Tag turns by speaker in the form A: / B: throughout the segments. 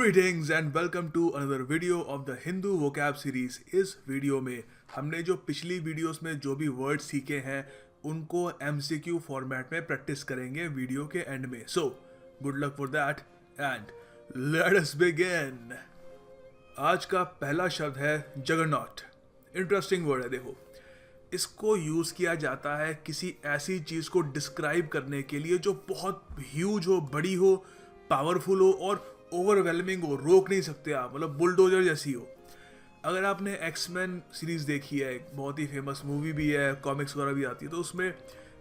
A: Greetings and welcome to another video of the Hindu vocab series। इस video में हमने जो पिछली वीडियोस में जो भी वर्ड सीखे हैं उनको MCQ फॉर्मेट में प्रैक्टिस करेंगे वीडियो के एंड में। So good luck for that and let us begin. आज का पहला शब्द है जगरनॉट। इंटरेस्टिंग वर्ड है। देखो, इसको यूज़ किया जाता है किसी ऐसी चीज़ को डिस्क्राइब करने के लिए जो बहुत ह्यूज हो, बड़ी हो, पावरफुल हो और ओवरवेलमिंग हो, रोक नहीं सकते आप, मतलब बुलडोजर जैसी हो। अगर आपने एक्समैन सीरीज़ देखी है, एक बहुत ही फेमस मूवी भी है, कॉमिक्स वगैरह भी आती है, तो उसमें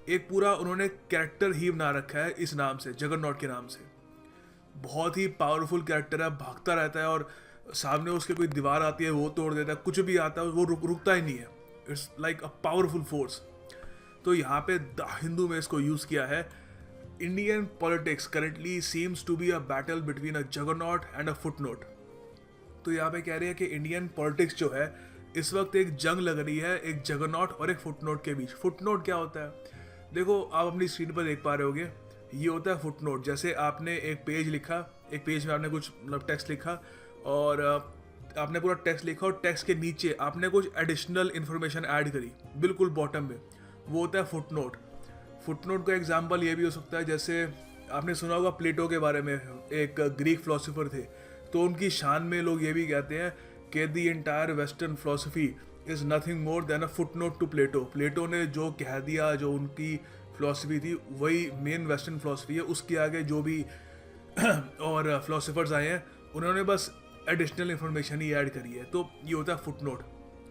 A: एक पूरा उन्होंने कैरेक्टर ही बना रखा है इस नाम से, जगरनॉट के नाम से। बहुत ही पावरफुल कैरेक्टर है, भागता रहता है और सामने उसके कोई दीवार आती है वो तोड़ देता है, कुछ भी आता है वो रुकता ही नहीं है। It's like a powerful force. तो यहाँ पे द हिंदू में इसको यूज़ किया है। Indian politics currently seems to be a battle between a juggernaut and a footnote. तो यहाँ पे कह रहे हैं कि इंडियन पॉलिटिक्स जो है इस वक्त एक जंग लग रही है एक जगरनॉट और एक फुटनोट के बीच। फुटनोट क्या होता है? देखो, आप अपनी स्क्रीन पर देख पा रहे होगे, ये होता है फुटनोट। जैसे आपने एक पेज लिखा, एक पेज में आपने कुछ मतलब टेक्स्ट लिखा और आपने पूरा टेक्स्ट लिखा और टेक्स्ट के नीचे आपने कुछ एडिशनल इन्फॉर्मेशन ऐड करी बिल्कुल बॉटम में, वो होता है फुटनोट। फुटनोट का एग्जांपल ये भी हो सकता है, जैसे आपने सुना होगा प्लेटो के बारे में, एक ग्रीक फिलोसोफर थे, तो उनकी शान में लोग ये भी कहते हैं कि the entire western philosophy is nothing more than a footnote to Plato. Plato ने जो कह दिया, जो उनकी फिलोसफी थी, वही मेन वेस्टर्न फिलोसफी है। उसके आगे जो भी और फिलोसफर्स आए हैं उन्होंने बस एडिशनल इन्फॉर्मेशन ही ऐड करी है, तो ये होता है फुटनोट।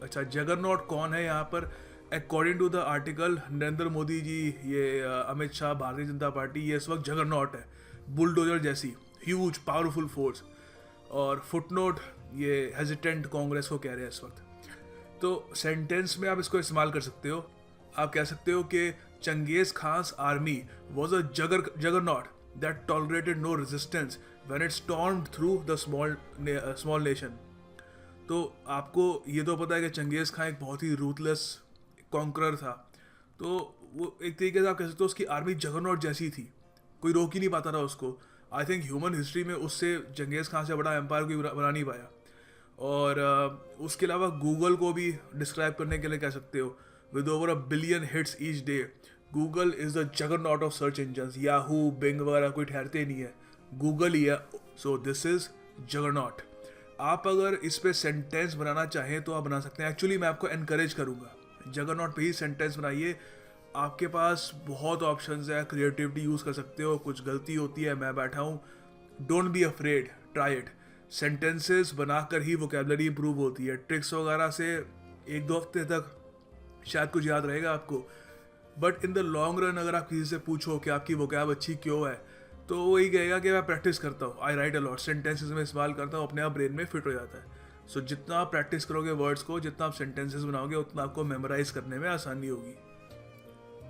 A: अच्छा, जगरनॉट कौन है यहाँ पर? According to the article, Narendra Modi ji, ये अमित शाह, भारतीय जनता पार्टी, ये इस वक्त जगरनॉट है, बुलडोजर जैसी ह्यूज पावरफुल फोर्स। और फुटनोट ये हेजिटेंट कांग्रेस को कह रहे हैं इस वक्त। तो सेंटेंस में आप इसको इस्तेमाल कर सकते हो। आप कह सकते हो कि Genghis Khan's army was a juggernaut that tolerated no resistance when it stormed through the small nation. तो आपको ये तो पता है कि चंगेज़ खान एक बहुत ही रूथलेस कॉन्करर था, तो वो एक तरीके से आप कह सकते हो उसकी आर्मी जगरनॉट जैसी थी, कोई रोक ही नहीं पाता था उसको। आई थिंक ह्यूमन हिस्ट्री में उससे चंगेज़ खान से बड़ा एम्पायर कोई बना नहीं पाया। और उसके अलावा गूगल को भी डिस्क्राइब करने के लिए कह सकते हो, with over 1 billion hits each day, Google is the juggernaut of search engines. Yahoo, Bing वगैरह कोई ठहरते नहीं है, गूगल ही है। So this is juggernaut. आप अगर इस पे सेंटेंस बनाना चाहें तो आप बना सकते हैं। एक्चुअली मैं आपको एनकरेज करूँगा, जगरनॉट पे ही सेंटेंस बनाइए। आपके पास बहुत ऑप्शंस है, क्रिएटिविटी यूज़ कर सकते हो। कुछ गलती होती है, मैं बैठा हूँ, don't be afraid, try it. Sentences बनाकर ही वोकेबलरी इंप्रूव होती है। ट्रिक्स वगैरह से 1-2 हफ्ते तक शायद कुछ याद रहेगा आपको, but in the long run अगर आप किसी से पूछो कि आपकी वोकैब अच्छी क्यों है, तो वो यही कहेगा कि मैं प्रैक्टिस करता हूँ, आई राइट अ लॉट, सेंटेंसेस में इस्तेमाल करता हूँ, अपने आप ब्रेन में फिट हो जाता है। सो जितना आप प्रैक्टिस करोगे वर्ड्स को, जितना आप सेंटेंसेस बनाओगे, उतना आपको मेमोराइज करने में आसानी होगी।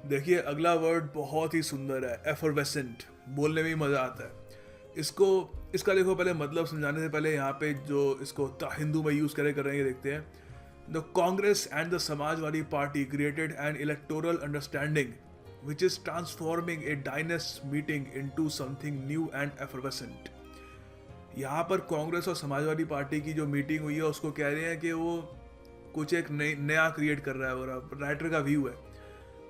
A: देखिए, अगला वर्ड बहुत ही सुंदर है, एफरवेसेंट। बोलने में ही मज़ा आता है। इसका देखो, पहले मतलब समझाने से पहले यहाँ पे जो इसको हिंदू में यूज़ कर रहे हैं ये देखते हैं। The Congress and the Samajwadi party created an electoral understanding which is transforming a dynasty meeting into something new and effervescent। यहाँ पर कांग्रेस और समाजवादी पार्टी की जो मीटिंग हुई है उसको कह रहे हैं कि वो कुछ एक नया क्रिएट कर रहा है, और राइटर का व्यू है।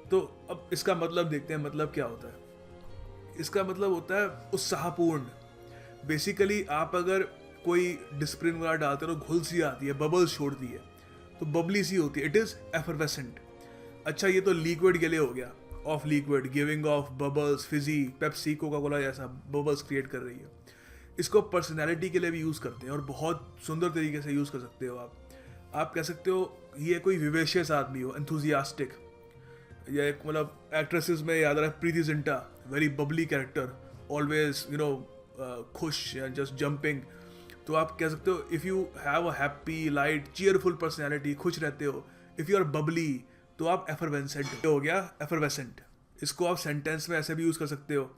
A: तो अब इसका मतलब देखते हैं, मतलब क्या होता है। इसका मतलब होता है उत्साहपूर्ण। बेसिकली आप अगर कोई डिस्प्रिन वगैरह डालते हो तो घुल सी आती है, बबल्स छोड़ती है, तो बबली सी होती है, इट इज़ एफरवेसेंट। अच्छा, ये तो लिक्विड के लिए हो गया, of liquid, giving of bubbles, Fiji, Pepsi, Coca Cola जैसा बबल्स क्रिएट कर रही है। इसको पर्सनैलिटी के लिए भी यूज़ करते हैं और बहुत सुंदर तरीके से यूज़ कर सकते हो आप कह सकते हो ये कोई विवेशियस आदमी हो, एंथुजियास्टिक, या एक मतलब एक्ट्रेसेस में याद आ रहा है Preity Zinta, very bubbly character, always खुश या जस्ट जंपिंग। तो आप कह सकते हो if you have a happy, light, cheerful personality, खुश रहते हो, इफ़ यू आर बबली, तो आप एफरवेसेंट हो गया, एफरवेसेंट। इसको आप सेंटेंस में ऐसे भी यूज़ कर सकते हो,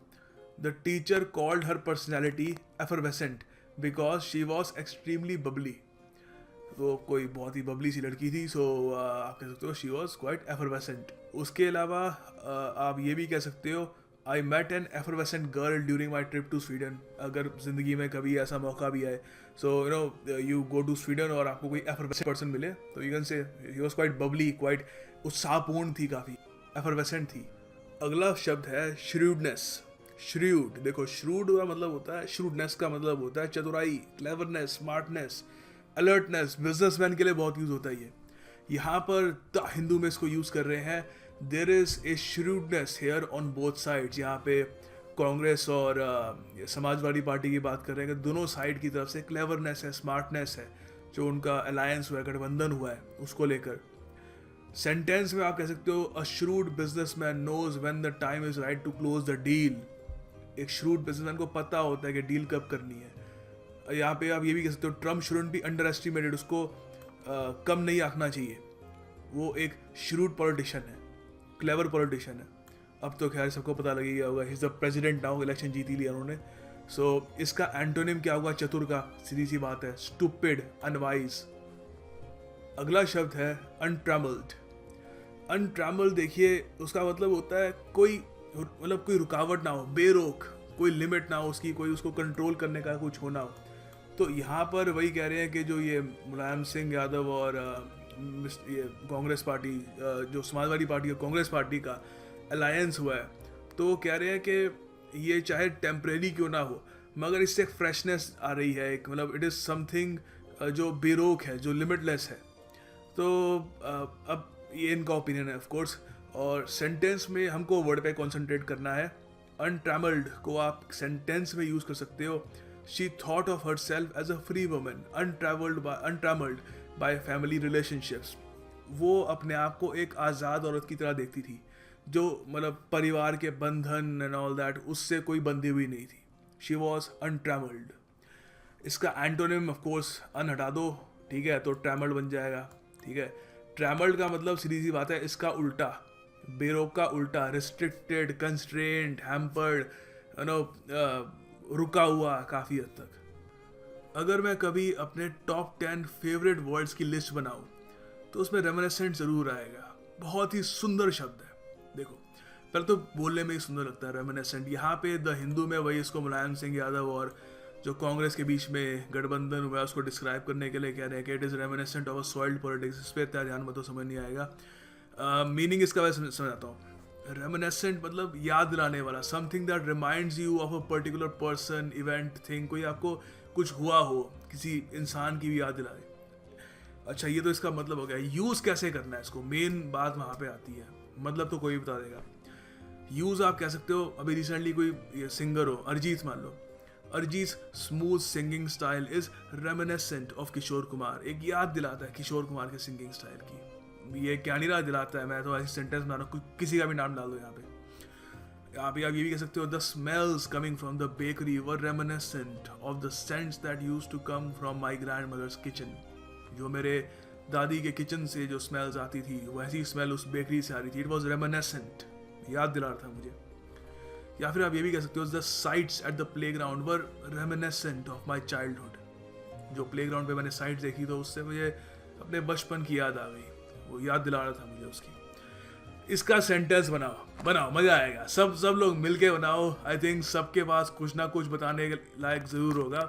A: the teacher called her personality effervescent because she was extremely Babli. वो कोई बहुत ही बबली सी लड़की थी, सो आप कह सकते हो शी वॉज क्वाइट एफरवेसेंट। उसके अलावा आप ये भी कह सकते हो I met an effervescent girl during my trip to Sweden. अगर ज़िंदगी में कभी ऐसा मौका भी आए, so you know you go to Sweden और आपको कोई एफरवेसेंट पर्सन मिले, तो you can say he was quite bubbly, quite उत्साहपूर्ण थी, काफ़ी एफरवेसेंट थी. अगला शब्द है श्रूडनेस. श्रूड, देखो श्रूड का मतलब होता है, श्रूडनेस का मतलब होता है चतुराई, क्लेवरनेस, स्मार्टनेस, अलर्टनेस. बिजनेसमैन के लिए बहुत यूज़ होता है ये. यहाँ पर द हिंदू में इसको यूज़ कर रहे हैं. There is a shrewdness here on both sides. यहाँ पे कांग्रेस और समाजवादी पार्टी की बात कर रहे हैं कि दोनों साइड की तरफ से क्लेवरनेस है, स्मार्टनेस है. जो उनका अलायंस हुआ है, गठबंधन हुआ है, उसको लेकर. सेंटेंस में आप कह सकते हो a shrewd businessman knows when the time is right to close the deal. एक श्रूड बिजनेसमैन को पता होता है कि डील कब करनी है. यहाँ पे आप ये भी कह सकते हो Trump shouldn't be underestimated. उसको कम नहीं आंकना चाहिए. वो एक श्रूड पॉलिटिशियन है, क्लेवर पॉलिटिशियन है. अब तो खैर सबको पता लग गया होगा, he is the president now, election जीत ही लिया उन्होंने. सो इसका एंटोनिम क्या होगा चतुर का? सीधी सी बात है, स्टूपिड, अनवाइज. अगला शब्द है अनट्रैमल्ड. अनट्रैमल्ड देखिए उसका मतलब होता है कोई, मतलब कोई रुकावट ना हो, बेरोक, कोई लिमिट ना हो उसकी, कोई उसको कंट्रोल करने का कुछ होना हो. तो यहाँ पर वही कह रहे हैं कि जो ये मुलायम सिंह यादव और ये कांग्रेस पार्टी, जो समाजवादी पार्टी और कांग्रेस पार्टी का अलायंस हुआ है, तो वो कह रहे हैं कि ये चाहे टेम्परेरी क्यों ना हो, मगर इससे एक फ्रेशनेस आ रही है, एक मतलब इट इज़ समथिंग जो बेरोक है, जो लिमिटलेस है. तो अब ये इनका ओपिनियन है ऑफ कोर्स. और सेंटेंस में हमको वर्ड पे कंसंट्रेट करना है. अनट्रैमल्ड को आप सेंटेंस में यूज़ कर सकते हो. She thought of herself as a free woman untrammelled by family relationships. वो अपने आप को एक आज़ाद औरत की तरह देखती थी, जो मतलब परिवार के बंधन एंड ऑल दैट उससे कोई बंधी हुई नहीं थी. She was untrammelled. इसका एंटोनिम ऑफ कोर्स अन हटा दो, ठीक है, तो ट्रैमल्ड बन जाएगा. ठीक है, ट्रैमल्ड का मतलब सीधी सी बात है इसका उल्टा, बेरोक का उल्टा, restricted, constraint, hampered, you know, रुका हुआ काफ़ी हद तक. अगर मैं कभी अपने टॉप 10 फेवरेट वर्ड्स की लिस्ट बनाऊं, तो उसमें रेमिनिसेंट ज़रूर आएगा. बहुत ही सुंदर शब्द है. देखो पहले तो बोलने में ही सुंदर लगता है रेमिनिसेंट. यहाँ पे द हिंदू में वही इसको मुलायम सिंह यादव और जो कांग्रेस के बीच में गठबंधन हुआ है उसको डिस्क्राइब करने के लिए कह रहे हैं कि it is reminiscent of a soiled politics. इस पर इतना ध्यान मत तो समझ नहीं आएगा. मीनिंग इसका मैं समझाता हूँ. रेमिनिसेंट मतलब याद दिलाने वाला, something that reminds you of a particular person, event, thing. कोई आपको कुछ हुआ हो, किसी इंसान की भी याद दिलाए. अच्छा, ये तो इसका मतलब हो गया. यूज़ कैसे करना है इसको, मेन बात वहाँ पे आती है. मतलब तो कोई बता देगा. यूज़ आप कह सकते हो, अभी रिसेंटली कोई सिंगर हो, अरिजीत मान लो, Arijit smooth singing style is reminiscent of Kishore Kumar. एक याद दिलाता है किशोर कुमार के सिंगिंग स्टाइल की. ये क्या नहीं रहा दिलाता है, मैं तो ऐसी सेंटेंस बना रहा हूँ, किसी का भी नाम डाल दो यहाँ पे. आप ये भी कह सकते हो the smells coming from the bakery were reminiscent of the scents that used to come from my grandmother's kitchen. जो मेरे दादी के किचन से जो स्मेल्स आती थी, वैसी स्मेल उस बेकरी से आ रही थी. इट वॉज रेमिनिसेंट, याद दिला रहा था मुझे. या फिर आप ये भी कह सकते हो the sites at the playground were reminiscent of my childhood. जो प्लेग्राउंड पे मैंने साइट्स देखी तो उससे मुझे अपने बचपन की याद आ गई, वो याद दिला रहा था मुझे उसकी. इसका सेंटेंस बनाओ, मज़ा आएगा. सब लोग मिलके बनाओ. आई थिंक सबके पास कुछ ना कुछ बताने के लायक ज़रूर होगा.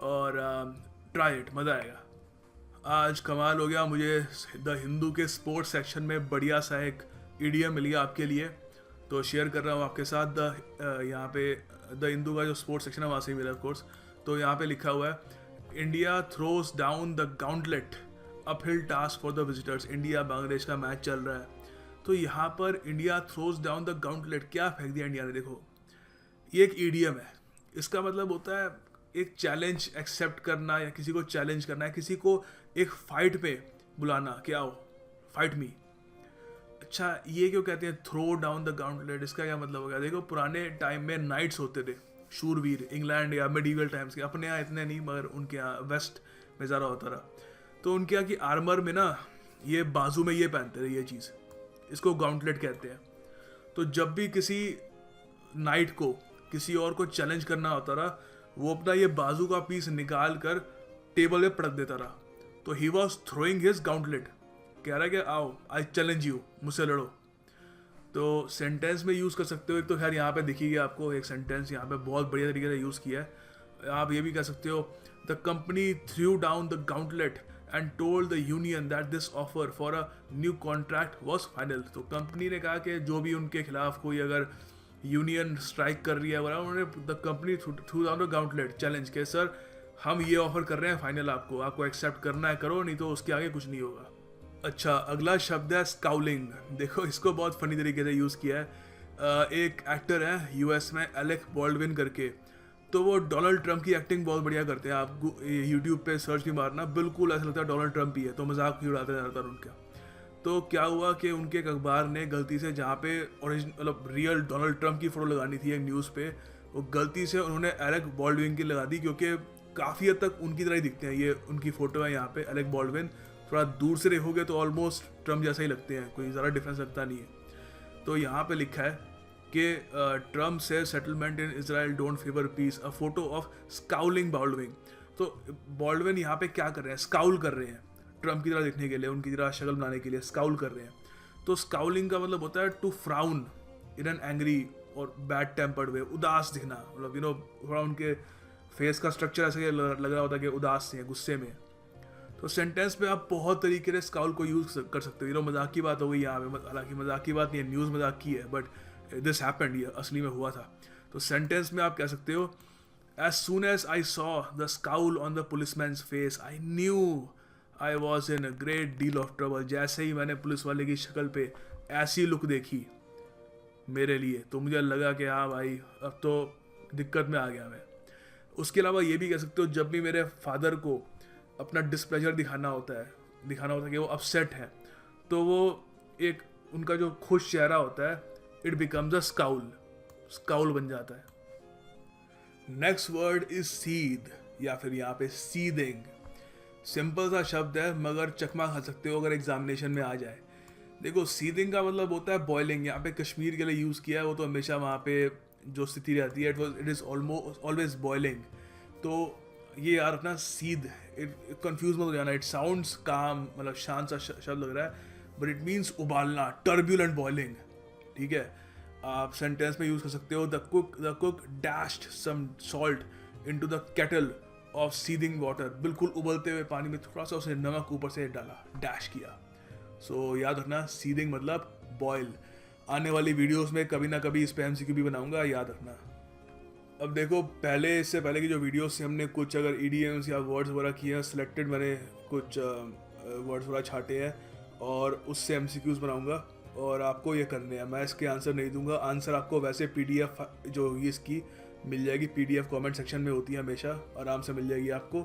A: और ट्राई इट, मज़ा आएगा. आज कमाल हो गया, मुझे द हिंदू के स्पोर्ट्स सेक्शन में बढ़िया सा एक इडियम मिल गया आपके लिए, तो शेयर कर रहा हूँ आपके साथ. यहाँ पे द हिंदू का जो स्पोर्ट्स सेक्शन है वहाँ से ही मिला ऑफ कोर्स. तो यहाँ पे लिखा हुआ है India throws down the gauntlet, uphill task for the visitors. India Bangladesh का मैच चल रहा है, तो यहाँ पर India throws down the gauntlet, क्या फेंक दिया इंडिया ने. देखो ये एक ईडियम है. इसका मतलब होता है एक चैलेंज एक्सेप्ट करना, या किसी को चैलेंज करना है, किसी को एक फाइट पे बुलाना, क्या हो फाइट मी. अच्छा, ये क्यों कहते हैं थ्रो डाउन द गाउंटलेट, इसका क्या मतलब हो गया. देखो पुराने टाइम में नाइट्स होते थे, शूरवीर, इंग्लैंड या मेडिवल टाइम्स के. अपने यहाँ इतने नहीं, मगर उनके यहाँ वेस्ट में ज़्यादा होता रहा. तो उनके यहाँ की आर्मर में ना ये बाजू में ये पहनते थे, ये चीज़, इसको गाउंटलेट कहते हैं. तो जब भी किसी नाइट को किसी और को चैलेंज करना होता रहा, वो अपना ये बाजू का पीस निकाल कर टेबल पे पटक देता रहा. तो he was throwing his gauntlet, कह रहा है कि आओ आई चैलेंज यू, मुझसे लड़ो. तो सेंटेंस में यूज़ कर सकते हो। एक तो खैर यहाँ पे दिखिए आपको एक सेंटेंस यहाँ पे बहुत बढ़िया तरीके से यूज़ किया है। आप ये भी कह सकते हो, the company threw down the gauntlet and told the union that this offer for a new contract was final. तो कंपनी ने कहा कि जो भी उनके खिलाफ कोई अगर यूनियन स्ट्राइक कर रही है वगैरह, उन्होंने the company threw down the gauntlet challenge के सर हम ये ऑफर कर रहे हैं फाइनल, आपको एक्सेप्ट करना है करो, नहीं तो उसके आगे कुछ नहीं होगा। अच्छा, अगला शब्द है स्काउलिंग। देखो इसको बहुत फनी तरीके से यूज़ किया है। एक एक्टर है यूएस में एलेक बॉल्डविन करके, तो वो डोनाल्ड ट्रंप की एक्टिंग बहुत बढ़िया करते हैं। आप यूट्यूब पे सर्च भी मारना, बिल्कुल ऐसा लगता है डोनाल्ड ट्रंप ही है, तो मजाक भी उड़ाते ज़्यादातर उनका। तो क्या हुआ कि उनके एक अखबार ने गलती से जहाँ पे ओरिजिनल मतलब रियल डोनाल्ड ट्रंप की फ़ोटो लगानी थी एक न्यूज़ पे, वो गलती से उन्होंने एलेक बॉल्डविन की लगा दी, क्योंकि काफ़ी हद तक उनकी तरह ही दिखते हैं। ये उनकी फ़ोटो है यहाँ पे एलेक बॉल्डविन, थोड़ा दूर से देखोगे तो ऑलमोस्ट ट्रम्प जैसा ही लगते हैं, कोई ज़्यादा डिफरेंस लगता नहीं है। तो यहाँ पे लिखा है कि ट्रम्प से settlement in Israel don't favour peace, a photo of scowling Baldwin. तो बॉल्डविन यहाँ पे क्या कर रहे हैं, स्काउल कर रहे हैं, ट्रम्प की तरह दिखने के लिए, उनकी तरह शक्ल बनाने के लिए स्काउल कर रहे हैं। तो स्काउलिंग का मतलब होता है to frown in an angry और बैड टेम्पर्ड वे, उदास दिखना, मतलब थोड़ा उनके फेस का स्ट्रक्चर ऐसे लग रहा होता है कि उदास से, गुस्से में। तो सेंटेंस में आप बहुत तरीके से स्काउल को यूज़ कर सकते हो। मजाक की बात हो गई यहाँ पे, हालांकि मजाक की बात नहीं है, न्यूज़ मजाक की है, बट दिस हैपेंड, ये असली में हुआ था। तो सेंटेंस में आप कह सकते हो, as soon as I saw the scowl on the policeman's face I knew I was in a great deal of trouble. जैसे ही मैंने पुलिस वाले की शक्ल पे ऐसी लुक देखी मेरे लिए, तो मुझे लगा कि हाँ भाई अब तो दिक्कत में आ गया मैं। उसके अलावा ये भी कह सकते हो, जब भी मेरे फादर को अपना डिस्प्लेजर दिखाना होता है कि वो अपसेट है, तो वो एक उनका जो खुश चेहरा होता है, इट बिकम्स अ स्काउल बन जाता है। नेक्स्ट वर्ड इज सीद, या फिर यहाँ पे सीदिंग। सिंपल सा शब्द है मगर चकमा खा सकते हो अगर एग्जामिनेशन में आ जाए। देखो सीदिंग का मतलब होता है बॉइलिंग, यहाँ पे कश्मीर के लिए यूज़ किया है, वो तो हमेशा वहाँ पे जो स्थिति रहती है इट इज़ ऑलवेज बॉइलिंग। तो ये यार अपना सीध, कंफ्यूज मत हो जाना, इट साउंड्स काम, मतलब शांत सा शब्द लग रहा है, बट इट मीन्स उबालना, टर्ब्यूलेंट बॉइलिंग। ठीक है, आप सेंटेंस में यूज कर सकते हो, the cook dashed some salt into the kettle of seething water. बिल्कुल उबलते हुए पानी में थोड़ा सा उसे नमक ऊपर से डाला, डैश किया। सो याद रखना सीदिंग मतलब बॉयल। आने वाली वीडियोस में कभी ना कभी इस पे एमसीक्यू भी बनाऊंगा, याद रखना। अब देखो इससे पहले की जो वीडियोस से हमने कुछ अगर ईडीएम्स या वर्ड्स वगैरह किए हैं, सिलेक्टेड मैंने कुछ वर्ड्स वगैरह छाटे हैं और उससे एमसीक्यूज बनाऊंगा और आपको ये करने हैं। मैं इसके आंसर नहीं दूंगा, आंसर आपको वैसे पीडीएफ जो ये इसकी मिल जाएगी, पीडीएफ कमेंट सेक्शन में होती है, हमेशा आराम से मिल जाएगी आपको।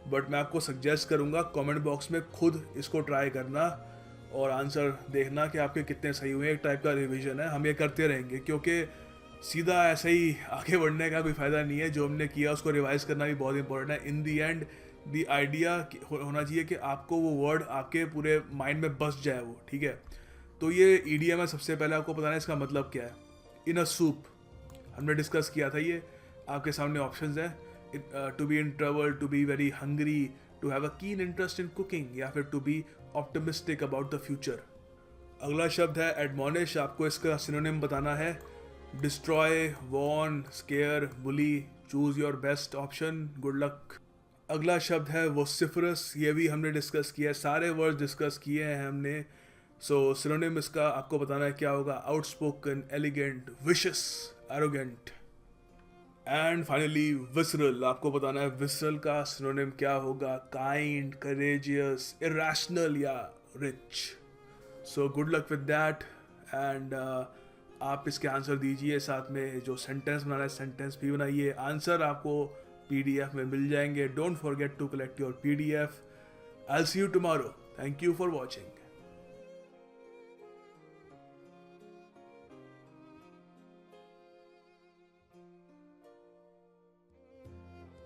A: बट मैं आपको सजेस्ट करूँगा कमेंट बॉक्स में खुद इसको ट्राई करना और आंसर देखना कि आपके कितने सही हुए। एक टाइप का रिवीजन है, हम ये करते रहेंगे, क्योंकि सीधा ऐसे ही आगे बढ़ने का कोई फ़ायदा नहीं है। जो हमने किया उसको रिवाइज करना भी बहुत इंपॉर्टेंट है। इन दी एंड दी आइडिया होना चाहिए कि आपको वो वर्ड आपके पूरे माइंड में बस जाए वो, ठीक है। तो ये ईडीएम है, सबसे पहले आपको बताना है इसका मतलब क्या है। इन अ सूप हमने डिस्कस किया था, ये आपके सामने ऑप्शंस हैं। To be in trouble, to be very hungry, to have a keen interest in cooking, या फिर to be optimistic about the future. अगला शब्द है एडमोनिश, आपको इसका सिनोनिम बताना है। Destroy, warn, scare, bully, choose your best option, good luck. अगला शब्द है वोसिफरस, ये भी हमने डिस्कस किया है, सारे वर्ड डिस्कस किए हैं हमने। सो सिनोनिम इसका आपको बताना है क्या होगा। Outspoken, elegant, wishes, arrogant. And finally visceral, आपको बताना है विसरल का सिनोनिम क्या होगा। काइंड, करेजियस, इरेशनल या rich. So good luck with that and आप इसके आंसर दीजिए, साथ में जो सेंटेंस बनाना है सेंटेंस भी बनाइए। आंसर आपको पीडीएफ में मिल जाएंगे। Don't forget to collect your PDF. I will see you tomorrow. Thank you for watching.